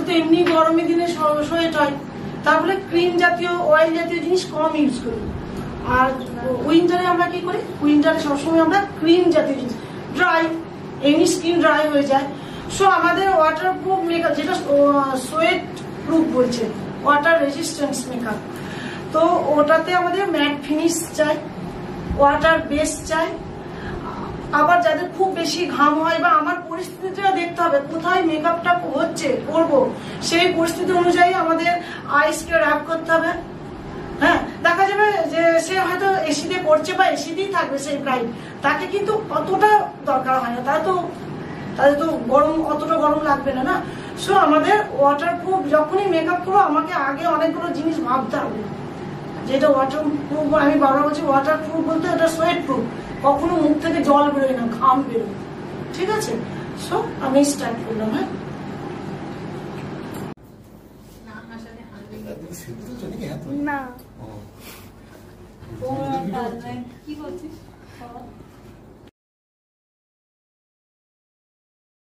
আমাদের তো এমনি গরমের দিনে সোয়েট হয়, তারপরে ক্রিম জাতীয় অয়েল জাতীয় জিনিস কম ইউজ করি। আর উইন্টারে আমরা কি করি, উইন্টারে সবসময় আমরা ক্রিম জাতীয় জিনিস, ড্রাই, এমনি স্কিন ড্রাই হয়ে যায়। সো আমাদের ওয়াটার প্রুফ মেকআপ, যেটা সোয়েট প্রুফ বলছে, ওয়াটার রেজিস্ট্যান্স মেকআপ, তো ওটাতে আমাদের ম্যাট ফিনিশ চাই, ওয়াটার বেস চাই। আবার যাদের খুব বেশি ঘাম হয় বা আমার পরিস্থিতিটা দেখতে হবে, কোথায় মেকআপটা হচ্ছে করবো, সেই পরিস্থিতি অনুযায়ী আমাদের আইসকে র্যাপ করতে হবে। হ্যাঁ, দেখা যাবে যে সে হয়তো এসিতে করছে বা এসিতেই থাকবে সেই ব্রাইট, তাকে কিন্তু অতটা দরকার হয় না, তাদের তো গরম, অতটা গরম লাগবে না। সো আমাদের ওয়াটার প্রুফ যখনই মেকআপ করবো আমাকে আগে অনেকগুলো জিনিস ভাবতে হবে। যেটা ওয়াটার প্রুফ, আমি বারবার বলছি ওয়াটার প্রুফ বলতে ওটা সোয়েট প্রুফ, কখনো মুখ থেকে জল বেরোয় না, ঘাম বেরোয়, ঠিক আছে? সো আমি স্টার্ট করলাম। হ্যাঁ, না কি বলছিস?